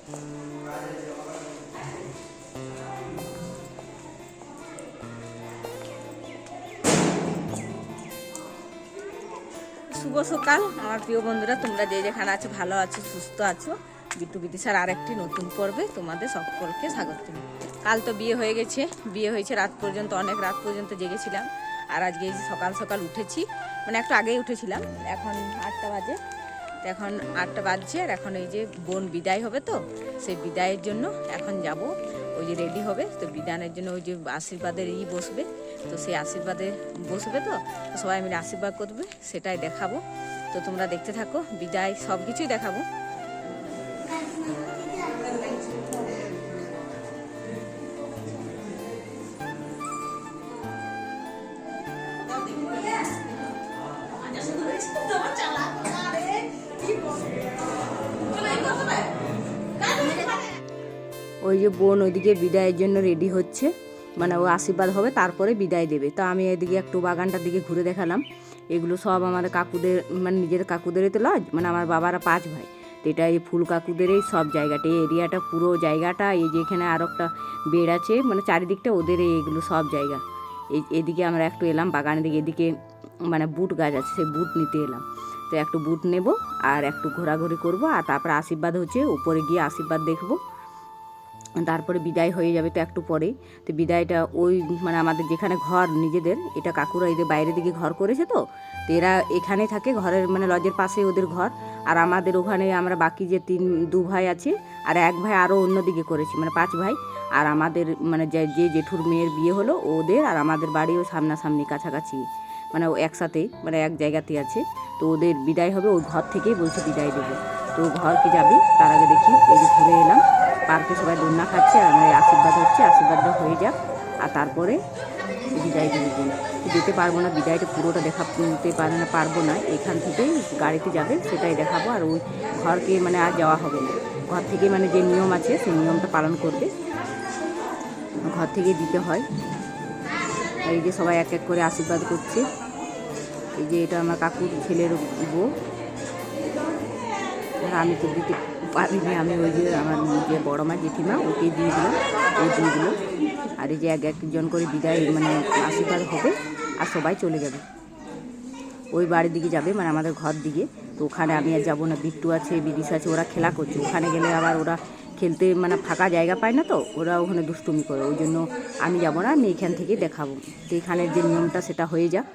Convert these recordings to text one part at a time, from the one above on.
শুভ সকাল আমার প্রিয় বন্ধুরা, তোমরা যে যেখানে আছো ভালো আছো, সুস্থ আছো। বিট্টু বিদিশার আরেকটি নতুন পর্বে তোমাদের সকলকে স্বাগত। কাল তো বিয়ে হয়ে গেছে, বিয়ে হয়েছে রাত পর্যন্ত, অনেক রাত পর্যন্ত জেগেছিলাম। আর আজকে সকাল সকাল উঠেছি, মানে একটু আগেই উঠেছিলাম। এখন 8টা বাজে, তো এখন 8টা বাজছে। আর এখন এই যে বোন বিদায় হবে, তো সেই বিদায়ের জন্য এখন যাব। ওই যে রেডি হবে, তো বিদানের জন্য ওই যে আশীর্বাদের বসবে, তো সেই আশীর্বাদে বসবে, তো সবাই মিলে আশীর্বাদ করবে, সেটাই দেখাবো। তো তোমরা দেখতে থাকো, বিদায় সব কিছুই দেখাবো। ওই যে বোন ওইদিকে বিদায়ের জন্য রেডি হচ্ছে, মানে ও আশীর্বাদ হবে তারপরে বিদায় দেবে। তো আমি এদিকে একটু বাগানটার দিকে ঘুরে দেখালাম। এগুলো সব আমাদের কাকুদের, মানে নিজের কাকুদেরই তো লজ, মানে আমার বাবারা 5 ভাই। তো এটা এই ফুল কাকুদেরই সব জায়গাটা, এই এরিয়াটা পুরো জায়গাটা। এই যে এখানে আরও একটা বেড আছে, মানে চারিদিকটা ওদের, এইগুলো সব জায়গা। এদিকে আমরা একটু এলাম বাগানের দিকে, এদিকে মানে বুট গাছ আছে, সেই বুট নিতে এলাম। তো একটু বুট নেব আর একটু ঘোরাঘুরি করব, আর তারপরে আশীর্বাদ হচ্ছে, উপরে গিয়ে আশীর্বাদ দেখবো, তারপরে বিদায় হয়ে যাবে তো একটু পরেই। তো বিদায়টা ওই মানে আমাদের যেখানে ঘর নিজেদের, এটা কাকুরা এদের বাইরের দিকে ঘর করেছে, তো এরা এখানে থাকে, ঘরের মানে লজের পাশে ওদের ঘর। আর আমাদের ওখানে আমরা বাকি যে 2 ভাই আছে, আর 1 ভাই আরও অন্যদিকে করেছি, মানে 5 ভাই। আর আমাদের মানে যে জেঠুর মেয়ের বিয়ে হলো ওদের, আর আমাদের বাড়িও সামনাসামনি কাছাকাছি, মানে একসাথে, মানে এক জায়গাতে আছে। তো ওদের বিদায় হবে, ওই ঘর থেকেই বলছে বিদায় দেবে। তো ঘর কি যাবে তার আগে দেখি এই যে ঘুরে এলাম পার্কে, সবাই দোলনা খাচ্ছে, আর আমার আশীর্বাদ হচ্ছে, আশীর্বাদটা হয়ে যাক আর তারপরে বিদায় দিয়ে দিন। যেতে পারবো না, বিদায়টা পুরোটা দেখাতে পারবো না, এখান থেকেই গাড়িতে যাবে সেটাই দেখাবো। আর ওই ঘরকে মানে আর যাওয়া হবে না, ঘর থেকে মানে যে নিয়ম আছে সেই নিয়মটা পালন করবে, ঘর থেকে দিতে হয়। এই যে সবাই এক এক করে আশীর্বাদ করছে। এই যে এটা আমার কাকুর ছেলের বউ, আর আমি তো দিতে পারিনি, আমি ওই যে আমার যে বড় মা জেঠিমা ওকে দিয়ে দিলাম, ও দিয়ে দিল। আর এই যে একজন করে বিদায় মানে আশীর্বাদ হবে, আর সবাই চলে যাবে ওই বাড়ির দিকে যাবে, মানে আমাদের ঘর দিকে। তো ওখানে আমি আর যাবো না, বিট্টু আছে, বিদিশা আছে, ওরা খেলা করছে। ওখানে গেলে আবার ওরা খেলতে মানে ফাঁকা জায়গা পায় না, তো ওরা ওখানে দুষ্টুমি করে, ওই জন্য আমি যাবো না, আমি এখান থেকে দেখাবো। তো এখানের যে নিয়মটা সেটা হয়ে যাক।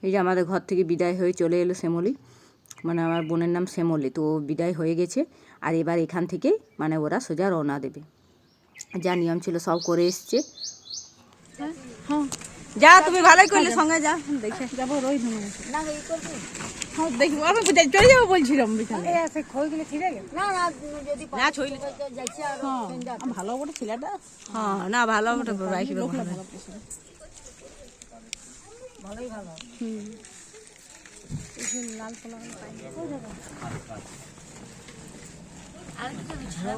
এই যে আমাদের ঘর থেকে বিদায় হয়ে চলে এলো শ্যামলী, মানে আমার বোনের নাম শ্যামলী। তো বিদায় হয়ে গেছে, আর এবার এখান থেকে মানে ওরা সোজা রওনা দেবে, যা নিয়ম ছিল সব করে এসছে। হ্যাঁ যা, তুমি ভালোই করলে, সঙ্গে যা, দেখে যাবো রোজ না দেখবো, আমি চলে যাবো বলছিলাম ভালো বটে ছেলেটা, হ্যাঁ না ভালো বটে, ভালোই ভালো। লাল পোলা যে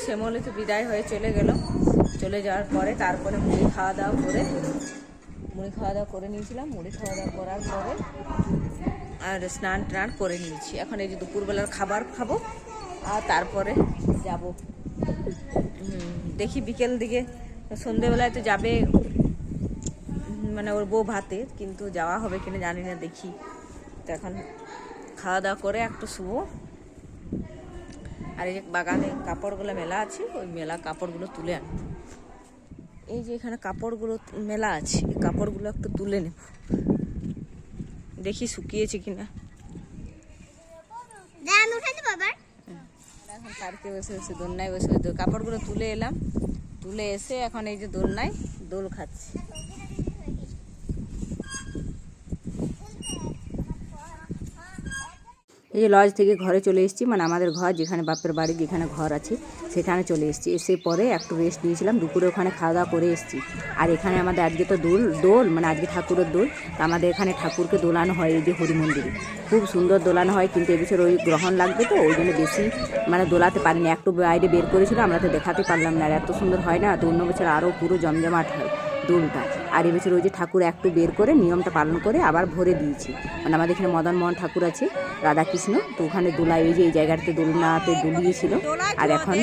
শ্যামলীতে বিদায় হয়ে চলে গেল, চলে যাওয়ার পরে তারপরে মুড়ি খাওয়া দাওয়া করে নিয়েছিলাম। মুড়ি খাওয়া দাওয়া করার পরে আর স্নান টান করে নিয়েছি। এখন এই যে দুপুরবেলার খাবার খাবো আর তারপরে যাব। দেখি বিকেল দিকে সন্ধেবেলায় তো যাবে মানে ওর বউ ভাতে, কিন্তু যাওয়া হবে কিনা জানি না, দেখি। তো এখন খাওয়া দাওয়া করে একটু শুবো। আর এই যে বাগানে কাপড়গুলো মেলা আছে, ওই মেলা কাপড়গুলো তুলে আন। এই যে এখানে কাপড়গুলো মেলা আছে, এই কাপড়গুলো একটু তুলে নেব, দেখি শুকিয়েছে কিনা। এখন পার্কে বসে বসে দোলনায় বসে কাপড়গুলো তুলে এলাম, তুলে এসে এখন এই যে দোলনায় দোল খাচ্ছি। এই যে লজ থেকে ঘরে চলে এসেছি, মানে আমাদের ঘর যেখানে বাপের বাড়ি যেখানে ঘর আছে সেখানে চলে এসেছি। এসে পরে একটু রেস্ট নিয়েছিলাম, দুপুরে ওখানে খাওয়া দাওয়া করে এসেছি। আর এখানে আমাদের আজকে তো দোল মানে আজকে ঠাকুরের দোল, তো আমাদের এখানে ঠাকুরকে দোলানো হয় এই যে হরি মন্দিরে, খুব সুন্দর দোলানো হয়। কিন্তু এবছর ওই গ্রহণ লাগবে তো ওই জন্য বেশি মানে দোলাতে পারিনি, একটু বাইরে বের করেছিল, আমরা তো দেখাতে পারলাম না। আর এত সুন্দর হয় না, তো অন্য বছর আরও পুরো জমজমাট হয় দোলটা। আর এবছর ওই যে ঠাকুর একটু বের করে নিয়মটা পালন করে আবার ভরে দিয়েছি। মানে আমাদের এখানে মদন মোহন ঠাকুর আছে, রাধাকৃষ্ণ, তো ওখানে দোলায় ওই যে এই জায়গাটাতে দোলনাতে দুলিয়েছিল। আর এখন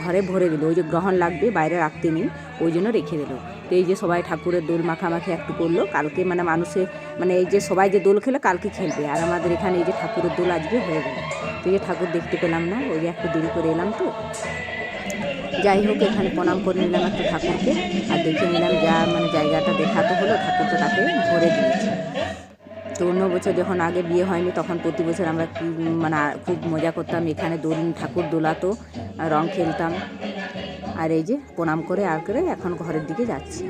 ঘরে ভরে দিল, ওই যে গ্রহণ লাগবে বাইরে রাখতে নেই, ওই জন্য রেখে দিল। তো এই যে সবাই ঠাকুরের দোল মাখামাখি একটু করলো, কালকে মানে মানুষে মানে এই যে সবাই যে দোল খেলে কালকে খেলবে। আর আমাদের এখানে এই যে ঠাকুরের দোল আজকে হয়ে গেল। তো এই যে ঠাকুর দেখতে পেলাম না, ওই যে একটু দেরি করে এলাম। তো যাই হোক, এখানে প্রণাম করে নিলাম একটু ঠাকুরকে, আর দেখে নিলাম যা মানে জায়গাটা দেখাতে হলো, ঠাকুরটা তাকে ভরে দিয়েছে। তো অন্য বছর যখন আগে বিয়ে হয়নি তখন প্রতি বছর আমরা মানে খুব মজা করতাম, এখানে ঠাকুর দোলাতো, রং খেলতাম। আর এই যে প্রণাম করে আর করে এখন ঘরের দিকে যাচ্ছি।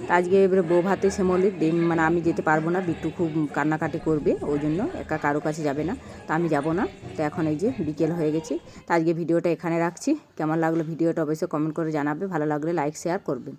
তো আজকে এবারে বউ ভাতে শ্যামলীর মানে আমি যেতে পারবো না, বিট্টু খুব কান্নাকাটি করবে, ওই জন্য একা কারো কাছে যাবে না, তো আমি যাব না। তো এখন এই যে বিকেল হয়ে গেছে, তো আজকে ভিডিওটা এখানে রাখছি। কেমন লাগলো ভিডিওটা অবশ্যই কমেন্ট করে জানাবে, ভালো লাগলে লাইক শেয়ার করবেন।